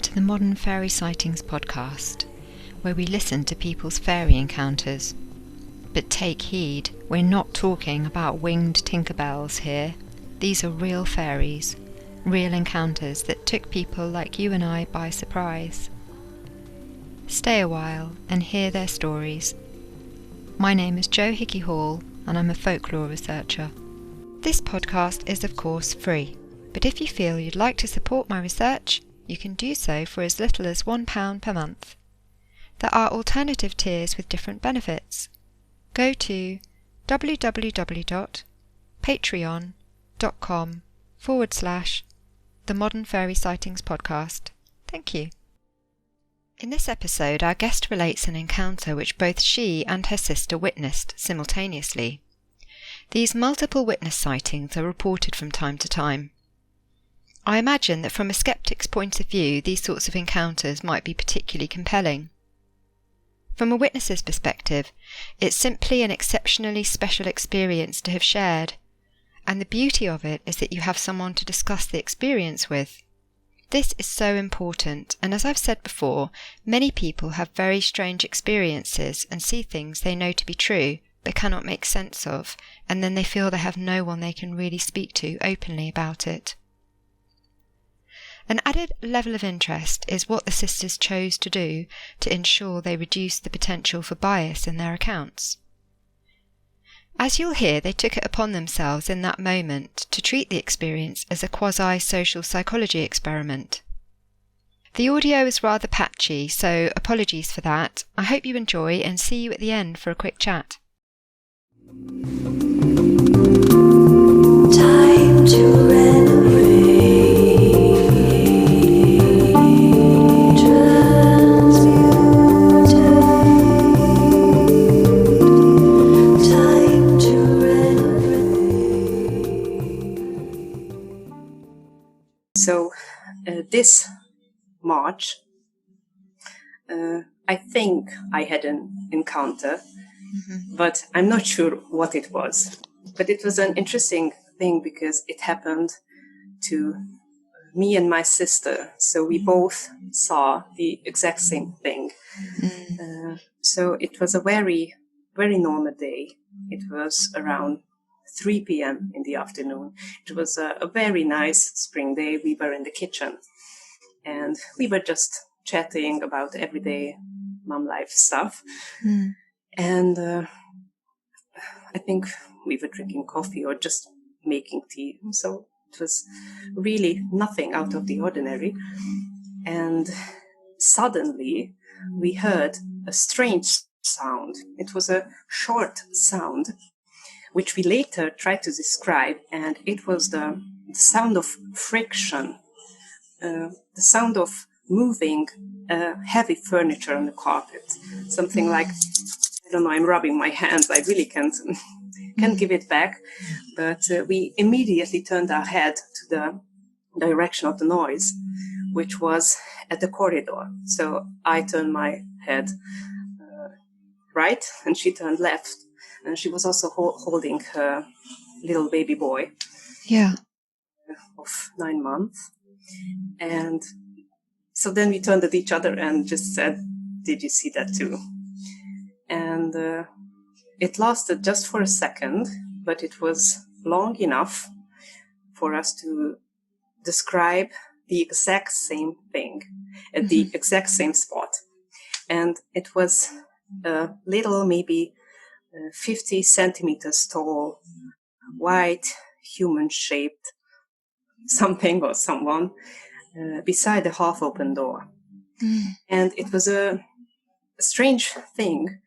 to the Modern Fairy Sightings Podcast, where we listen to people's fairy encounters. But take heed, we're not talking about winged Tinkerbells here. These are real fairies, real encounters that took people like you and I by surprise. Stay a while and hear their stories. My name is Jo Hickey-Hall and I'm a folklore researcher. This podcast is of course free, but if you feel you'd like to support my research, you can do so for as little as £1 per month. There are alternative tiers with different benefits. Go to www.patreon.com/The Modern Fairy Sightings Podcast. Thank you. In this episode, our guest relates an encounter which both she and her sister witnessed simultaneously. These multiple witness sightings are reported from time to time. I imagine that from a skeptic's point of view, these sorts of encounters might be particularly compelling. From a witness's perspective, it's simply an exceptionally special experience to have shared, and the beauty of it is that you have someone to discuss the experience with. This is so important, and as I've said before, many people have very strange experiences and see things they know to be true but cannot make sense of, and then they feel they have no one they can really speak to openly about it. An added level of interest is what the sisters chose to do to ensure they reduced the potential for bias in their accounts. As you'll hear, they took it upon themselves in that moment to treat the experience as a quasi-social psychology experiment. The audio is rather patchy, so apologies for that. I hope you enjoy and see you at the end for a quick chat. Time to renovate. So this March, I think I had an encounter, but I'm not sure what it was. But it was an interesting thing because it happened to me and my sister. So we both saw the exact same thing. So it was a very, very normal day. It was around 3 p.m. in the afternoon. It was a very nice spring day. We were in the kitchen and we were just chatting about everyday mom life stuff. And I think we were drinking coffee or just making tea. So it was really nothing out of the ordinary. And suddenly we heard a strange sound. It was a short sound, which we later tried to describe, and it was the sound of friction, the sound of moving heavy furniture on the carpet. Something like, I don't know, I'm rubbing my hands, I really can't give it back, but we immediately turned our head to the direction of the noise, which was at the corridor. So I turned my head right, and she turned left. And she was also holding her little baby boy. Yeah. Of 9 months. And so then we turned at each other and just said, "Did you see that too?" And it lasted just for a second, but it was long enough for us to describe the exact same thing at the exact same spot. And it was a little, maybe 50 centimeters tall, white, human-shaped something or someone beside a half-open door. And it was a strange thing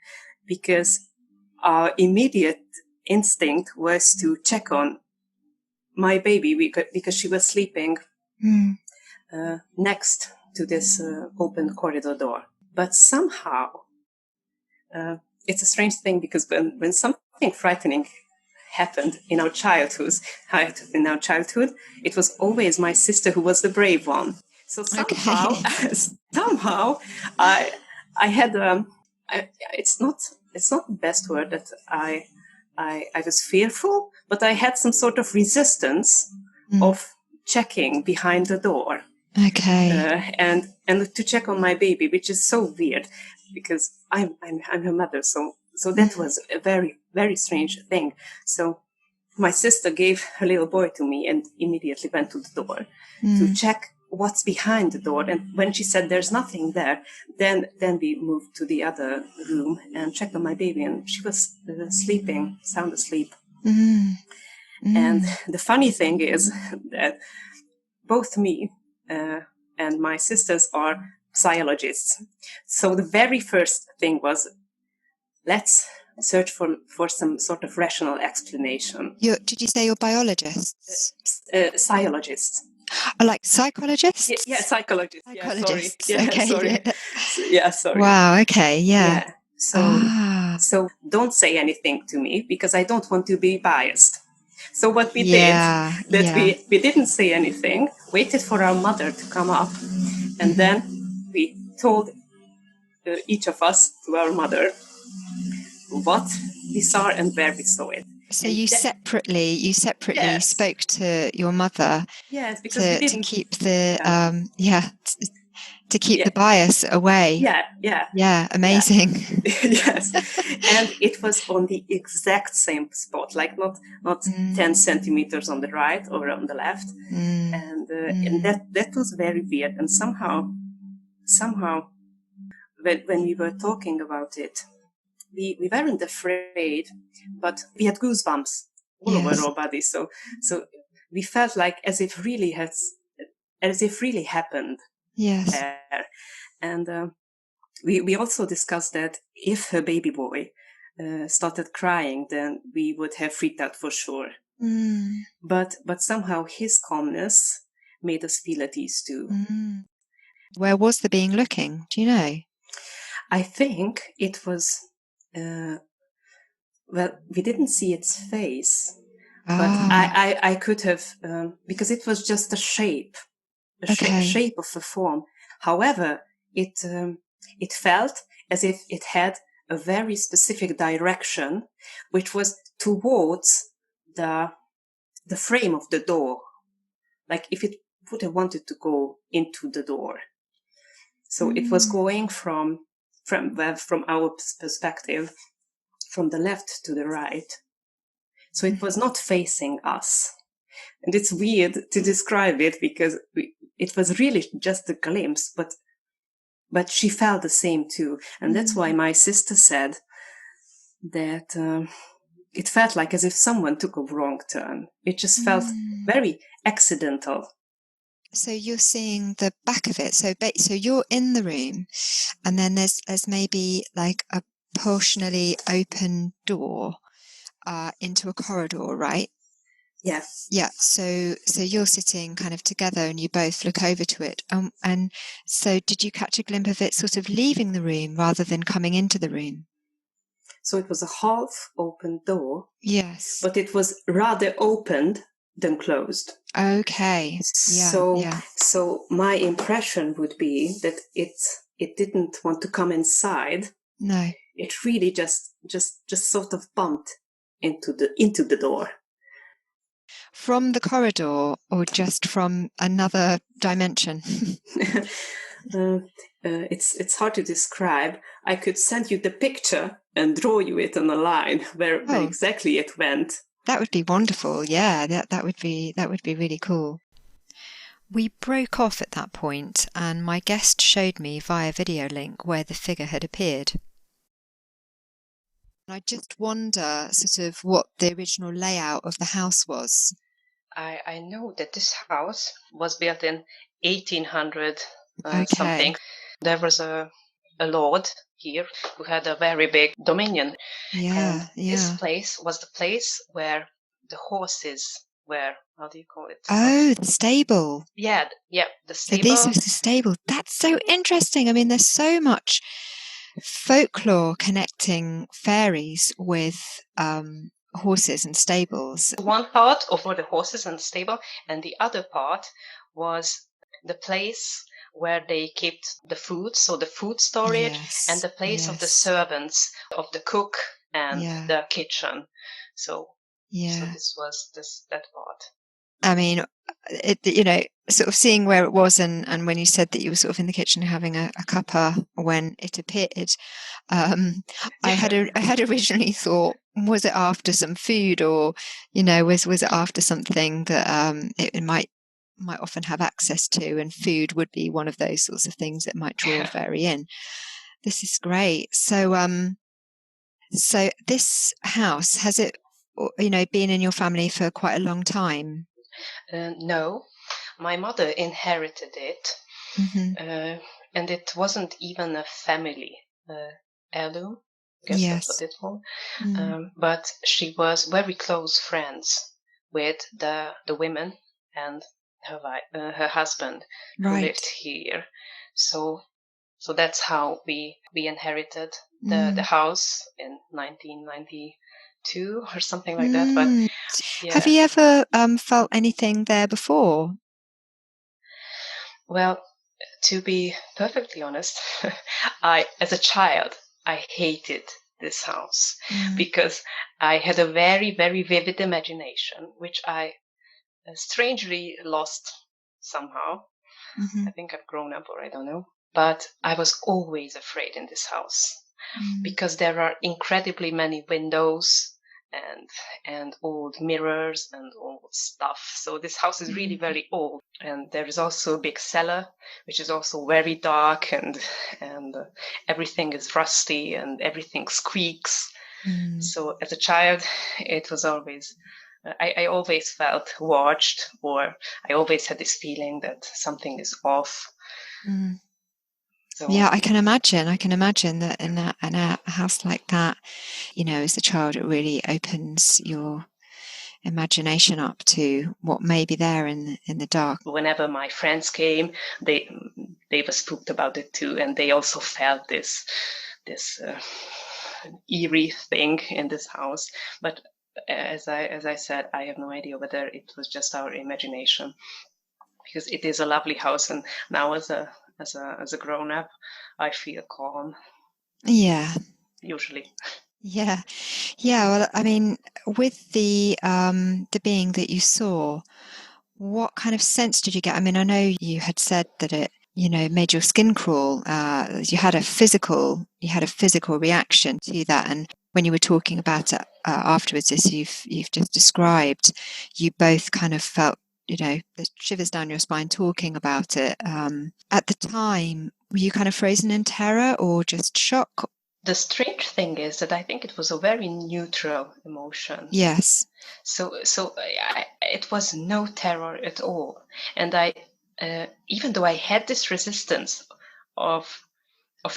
because our immediate instinct was to check on my baby because she was sleeping next to this open corridor door. But somehow, it's a strange thing because when something frightening happened in our childhood, it was always my sister who was the brave one. So somehow, somehow, I had it's not the best word that I was fearful, but I had some sort of resistance of checking behind the door. Okay. And to check on my baby, which is so weird because I'm her mother. So that was a very, very strange thing. So my sister gave her little boy to me and immediately went to the door to check what's behind the door. And when she said there's nothing there, then we moved to the other room and checked on my baby, and she was sleeping, sound asleep. And the funny thing is that both me and my sisters are psychologists. So the very first thing was, let's search for some sort of rational explanation. Did you say you're biologists? Psychologists. Like psychologists? Yeah, psychologists. Psychologists. Yeah, sorry. Okay. Sorry. Yeah, sorry. Wow. Okay. Yeah. So don't say anything to me because I don't want to be biased. So what we did, we didn't say anything, waited for our mother to come up, and then we told each of us to our mother what we saw and where we saw it. So you separately spoke to your mother. Yes, because to keep the to keep the bias away. Yeah, amazing. Yes, and it was on the exact same spot, like not 10 centimeters on the right or on the left, and that was very weird. And somehow, when we were talking about it, we weren't afraid, but we had goosebumps all over our body. So we felt like as if really happened. Yes. There. And we also discussed that if her baby boy started crying, then we would have freaked out for sure. But somehow his calmness made us feel at ease too. Where was the being looking? Do you know? I think it was, we didn't see its face, but I could have, because it was just a shape. Shape of a form. However, it felt as if it had a very specific direction, which was towards the frame of the door, like if it would have wanted to go into the door. So it was going from our perspective, from the left to the right. So it was not facing us. And it's weird to describe it because it was really just a glimpse, but she felt the same too. And that's why my sister said that it felt like as if someone took a wrong turn. It just felt very accidental. So you're seeing the back of it. So you're in the room, and then there's maybe like a partially open door into a corridor, right? Yes. Yeah. So you're sitting kind of together and you both look over to it. And so did you catch a glimpse of it sort of leaving the room rather than coming into the room? So it was a half open door. Yes. But it was rather opened than closed. Okay. So my impression would be that it didn't want to come inside. No. It really just sort of bumped into the door. From the corridor or just from another dimension? It's hard to describe. I could send you the picture and draw you it on a line where exactly it went. That would be wonderful. Yeah, that would be really cool. We broke off at that point, and my guest showed me via video link where the figure had appeared. I just wonder sort of what the original layout of the house was. I know that this house was built in 1800 something. There was a lord here who had a very big dominion. This place was the place where the horses were. How do you call it? Oh, the stable. Yeah, the stable. So this was the stable. That's so interesting. I mean, there's so much folklore connecting fairies with horses and stables. One part for the horses and the stable, and the other part was the place where they kept the food, so the food storage, and the place of the servants, of the cook and the kitchen. So this was that part. I mean, sort of seeing where it was, and when you said that you were sort of in the kitchen having a cuppa when it appeared, I had originally thought, was it after some food, or was it after something that it might often have access to, and food would be one of those sorts of things that might draw a fairy in. This is great. So this house, has it been in your family for quite a long time? No, my mother inherited it, and it wasn't even a family heirloom. I guess that's what it's called. But she was very close friends with the women and her husband who lived here. So that's how we inherited the house in 1992 or something like that. But yeah. Have you ever felt anything there before? Well, to be perfectly honest, as a child, I hated this house because I had a very, very vivid imagination, which I strangely lost somehow. I think I've grown up, or I don't know. But I was always afraid in this house because there are incredibly many windows and old mirrors and old stuff. So this house is really very old. And there is also a big cellar, which is also very dark, and everything is rusty and everything squeaks. So as a child, it was always, I always felt watched, or I always had this feeling that something is off. So, yeah, I can imagine that in a house like that, as a child, it really opens your imagination up to what may be there in the dark. Whenever my friends came, they were spooked about it too, and they also felt this eerie thing in this house. But as I said, I have no idea whether it was just our imagination, because it is a lovely house, and now as a grown up, I feel calm. Yeah. Usually. Yeah. Well, I mean, with the being that you saw, what kind of sense did you get? I mean, I know you had said that it, made your skin crawl. You had a physical reaction to that, and when you were talking about it afterwards, as you've just described, you both kind of felt, the shivers down your spine talking about it. At the time, were you kind of frozen in terror or just shock? The strange thing is that I think it was a very neutral emotion. Yes. So it was no terror at all, and even though I had this resistance of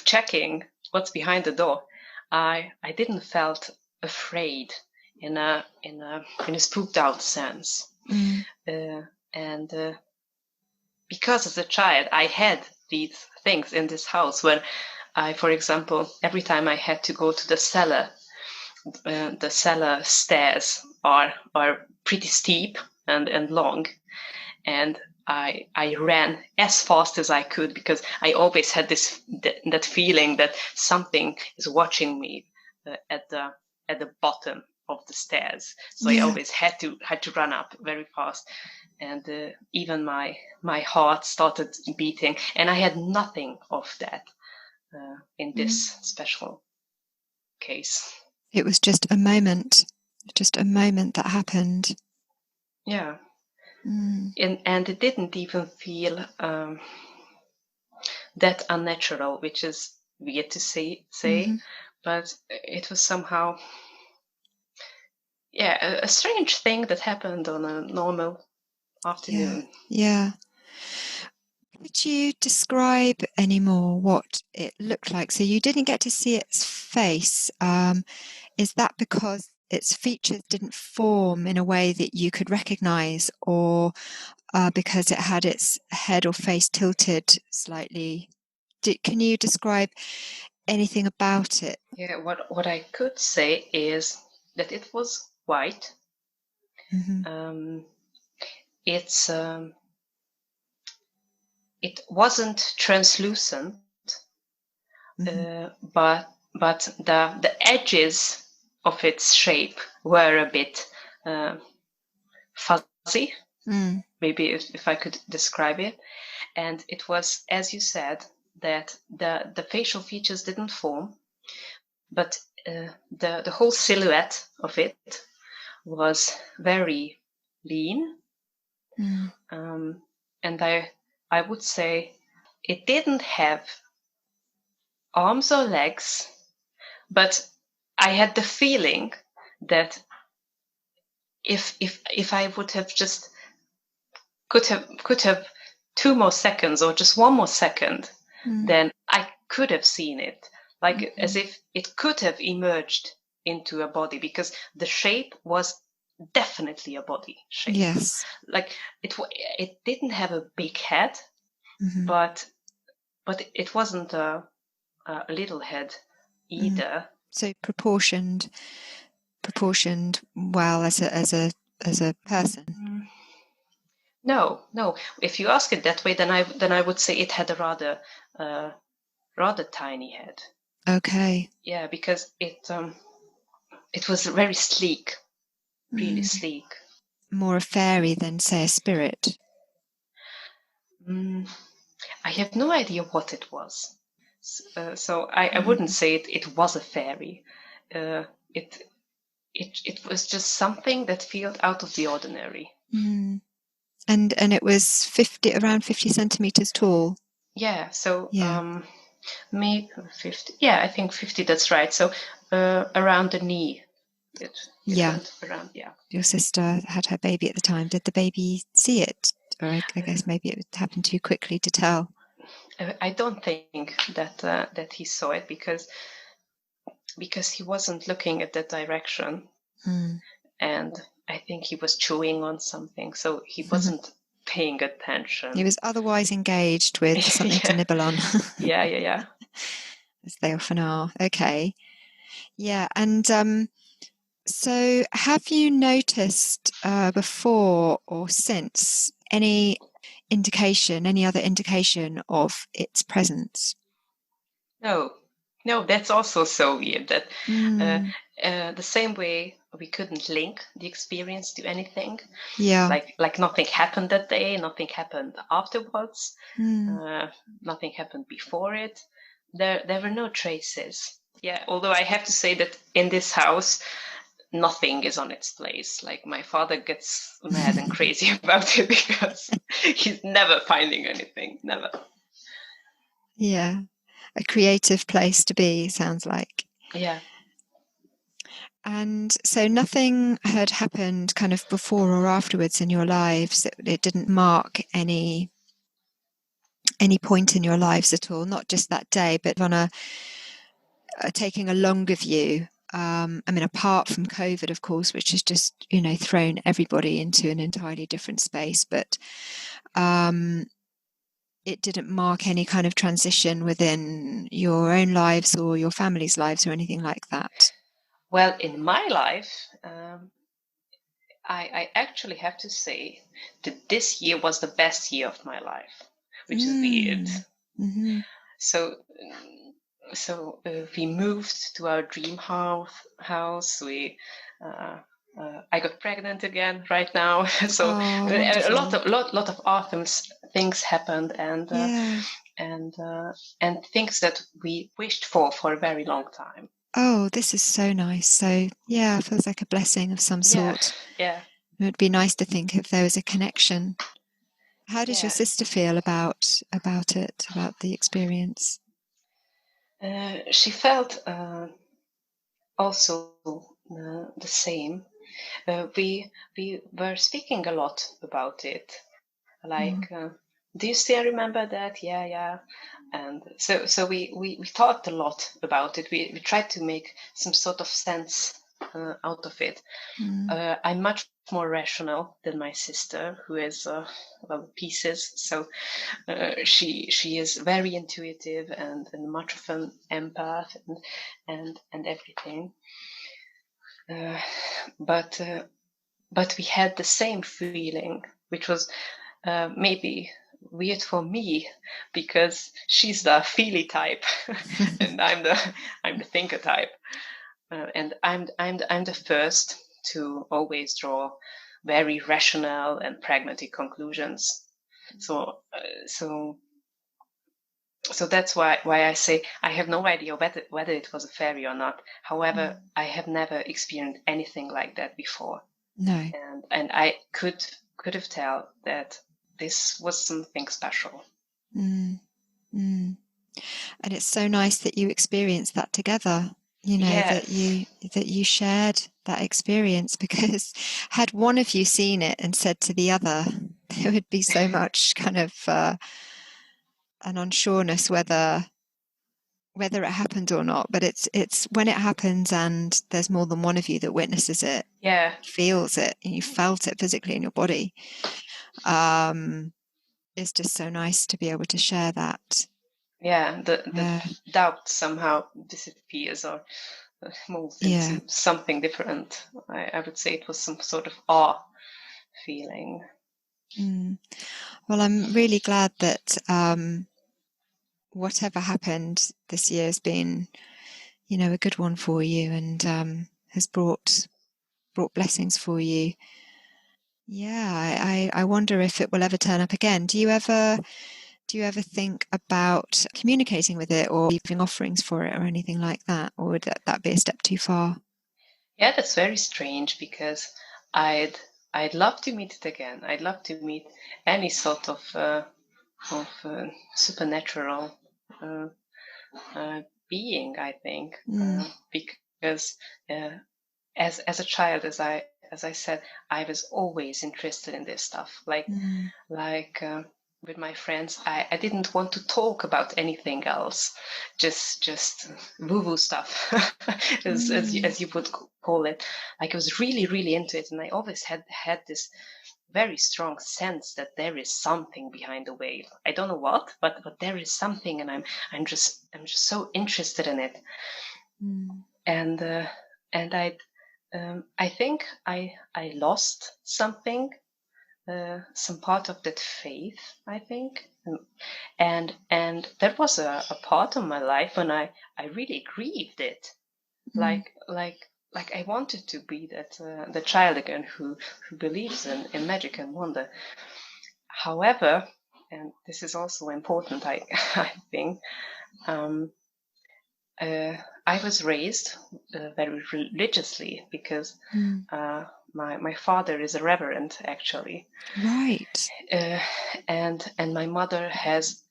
checking what's behind the door, I didn't felt afraid in a spooked out sense. And because as a child I had these things in this house when I, for example, every time I had to go to the cellar stairs are pretty steep and long, and I ran as fast as I could because I always had that feeling that something is watching me at the bottom of the stairs. So I always had to run up very fast, and even my heart started beating, and I had nothing of that in this special case. It was just a moment that happened. Yeah. And it didn't even feel that unnatural, which is weird to say, but it was somehow, a strange thing that happened on a normal afternoon. Yeah. Could you describe any more what it looked like? So you didn't get to see its face. Is that because its features didn't form in a way that you could recognize, or because it had its head or face tilted slightly? Can you describe anything about it? Yeah, what I could say is that it was white. It wasn't translucent, but the edges of its shape were a bit fuzzy. maybe if I could describe it. And it was, as you said, that the facial features didn't form, but the whole silhouette of it was very lean. And I would say it didn't have arms or legs, but I had the feeling that if I would have just could have 2 more seconds or just 1 more second, then I could have seen it, like as if it could have emerged into a body, because the shape was definitely a body shape. Yes. Like it didn't have a big head, but it wasn't a little head either. So proportioned well as a person. No. If you ask it that way, then I would say it had a rather tiny head. Okay. Yeah, because it was very sleek, really sleek. More a fairy than, say, a spirit. I have no idea what it was, so I wouldn't say it was a fairy. It was just something that felt out of the ordinary. And it was around 50 centimeters tall. Yeah. So maybe 50. Yeah, I think 50. That's right. So around the knee. It went around. Yeah. Your sister had her baby at the time. Did the baby see it? Or I guess maybe it happened too quickly to tell. I don't think that he saw it because he wasn't looking at that direction, and I think he was chewing on something, so he wasn't paying attention. He was otherwise engaged with something to nibble on. Yeah. As they often are. Okay. Yeah, and so have you noticed before or since any other indication of its presence? No, that's also so weird that the same way we couldn't link the experience to anything. Yeah. Like nothing happened that day, nothing happened afterwards, nothing happened before it. There were no traces. Yeah, although I have to say that in this house, nothing is on its place. Like my father gets mad and crazy about it because he's never finding anything. Never. Yeah. A creative place to be, sounds like. Yeah. And so nothing had happened kind of before or afterwards in your lives. It didn't mark any point in your lives at all, not just that day, but on a taking a longer view. I mean, apart from COVID, of course, which has just, thrown everybody into an entirely different space, but it didn't mark any kind of transition within your own lives or your family's lives or anything like that. Well, in my life, I actually have to say that this year was the best year of my life, which is weird. So we moved to our dream house. I got pregnant again right now. So a lot of awesome things happened, and things that we wished for a very long time. Oh, this is so nice. So yeah, it feels like a blessing of some sort. Yeah. It would be nice to think if there was a connection. How does your sister feel about the experience? She felt also the same. We were speaking a lot about it. Like, do you still remember that? Yeah. And so we talked a lot about it. We tried to make some sort of sense out of it. I'm much more rational than my sister, who is pieces. So she is very intuitive and much of an empath and everything. But we had the same feeling, which was maybe weird for me because she's the feely type and I'm the thinker type, and I'm the first to always draw very rational and pragmatic conclusions. So that's why I say I have no idea whether it was a fairy or not. However, I have never experienced anything like that before. No. And I could have tell that this was something special. And it's so nice that you experienced that together. Yes. that you shared that experience, because had one of you seen it and said to the other, there would be so much kind of an unsureness whether it happened or not. But it's when it happens and there's more than one of you that witnesses it, feels it, and you felt it physically in your body. It's just so nice to be able to share that. Yeah, the doubt somehow disappears or moves into something different. I would say it was some sort of awe feeling. Well, I'm really glad that whatever happened this year has been, a good one for you, and has brought blessings for you. Yeah, I wonder if it will ever turn up again. Do you ever think about communicating with it or leaving offerings for it or anything like that? Or would that be a step too far? Yeah, that's very strange, because I'd love to meet it again. I'd love to meet any sort of supernatural being, I think, because as a child, as I said, I was always interested in this stuff. With my friends, I didn't want to talk about anything else, just woo-woo stuff, as you would call it. Like, I was really, really into it, and I always had this very strong sense that there is something behind the veil. I don't know what, but there is something, and I'm just so interested in it. And I think I lost something. Some part of that faith, I think, and there was a part of my life when I really grieved it, like I wanted to be that the child again who believes in magic and wonder. However, and this is also important, I think, I was raised very religiously, because my father is a reverend, actually. Right. And my mother has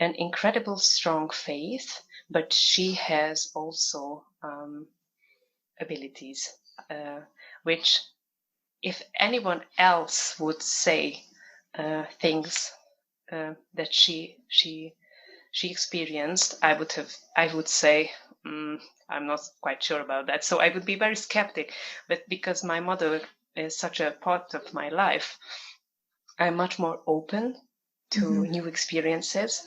an incredible strong faith, but she has also abilities, which, if anyone else would say things that she experienced, I would say, I'm not quite sure about that. So I would be very skeptic. But because my mother is such a part of my life, I'm much more open to new experiences.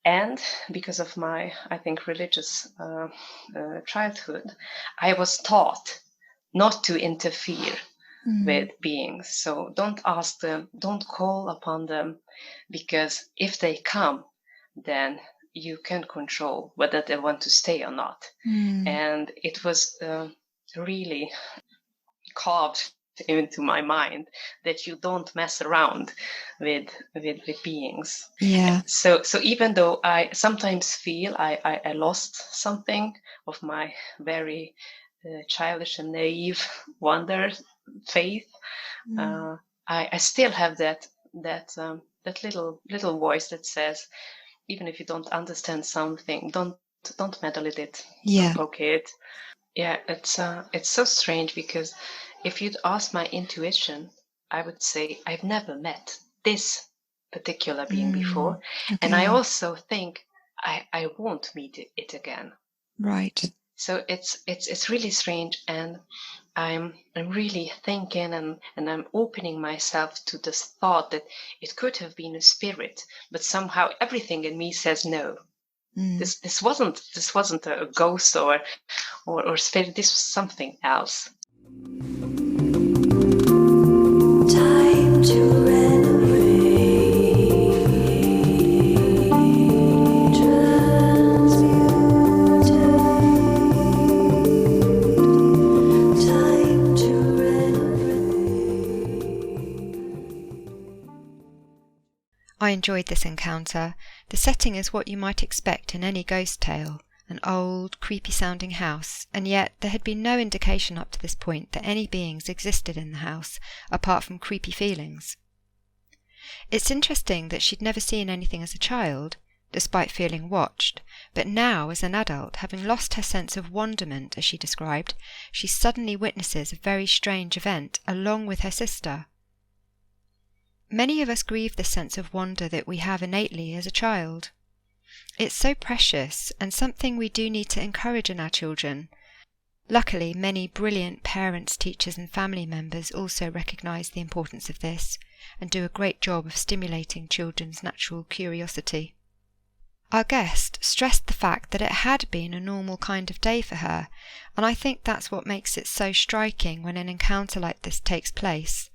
And because of my, I think, religious childhood, I was taught not to interfere with beings. So don't ask them, don't call upon them, because if they come, then you can control whether they want to stay or not. And it was really carved into my mind that you don't mess around with beings. Yeah. So even though I sometimes feel I lost something of my very childish and naive wonder faith, I still have that little voice that says, even if you don't understand something, don't meddle with it. Don't poke it. Yeah, it's so strange, because if you'd ask my intuition, I would say I've never met this particular being before, and I also think I won't meet it again. Right. So it's really strange, and I'm really thinking and I'm opening myself to this thought that it could have been a spirit, but somehow everything in me says no. This wasn't a ghost or spirit. This was something else. Time to I enjoyed this encounter. The setting is what you might expect in any ghost tale, an old, creepy-sounding house, and yet there had been no indication up to this point that any beings existed in the house, apart from creepy feelings. It's interesting that she'd never seen anything as a child, despite feeling watched, but now, as an adult, having lost her sense of wonderment, as she described, she suddenly witnesses a very strange event, along with her sister. Many of us grieve the sense of wonder that we have innately as a child. It's so precious, and something we do need to encourage in our children. Luckily, many brilliant parents, teachers and family members also recognise the importance of this, and do a great job of stimulating children's natural curiosity. Our guest stressed the fact that it had been a normal kind of day for her, and I think that's what makes it so striking when an encounter like this takes place.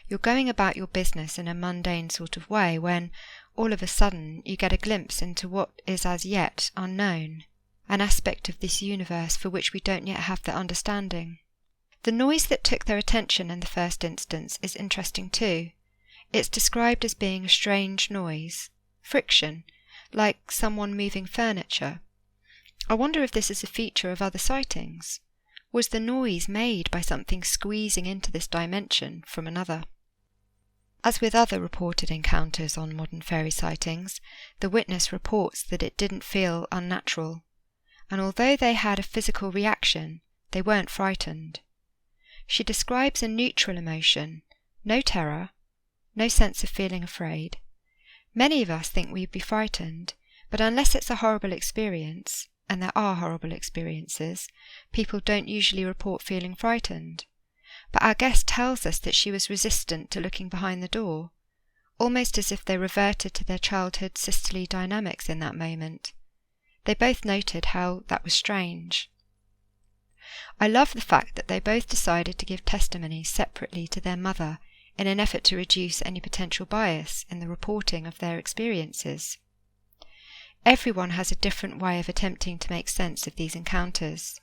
You're going about your business in a mundane sort of way when, all of a sudden, you get a glimpse into what is as yet unknown, an aspect of this universe for which we don't yet have the understanding. The noise that took their attention in the first instance is interesting too. It's described as being a strange noise, friction, like someone moving furniture. I wonder if this is a feature of other sightings. Was the noise made by something squeezing into this dimension from another? As with other reported encounters on Modern Fairy Sightings, the witness reports that it didn't feel unnatural, and although they had a physical reaction, they weren't frightened. She describes a neutral emotion, no terror, no sense of feeling afraid. Many of us think we'd be frightened, but unless it's a horrible experience, and there are horrible experiences, people don't usually report feeling frightened. But our guest tells us that she was resistant to looking behind the door, almost as if they reverted to their childhood sisterly dynamics in that moment. They both noted how that was strange. I love the fact that they both decided to give testimony separately to their mother in an effort to reduce any potential bias in the reporting of their experiences. Everyone has a different way of attempting to make sense of these encounters.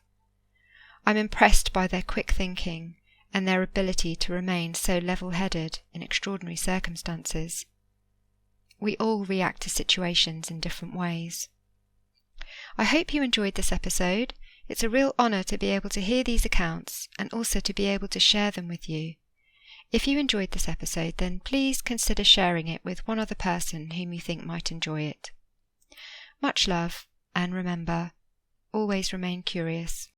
I'm impressed by their quick thinking and their ability to remain so level-headed in extraordinary circumstances. We all react to situations in different ways. I hope you enjoyed this episode. It's a real honour to be able to hear these accounts and also to be able to share them with you. If you enjoyed this episode, then please consider sharing it with one other person whom you think might enjoy it. Much love, and remember, always remain curious.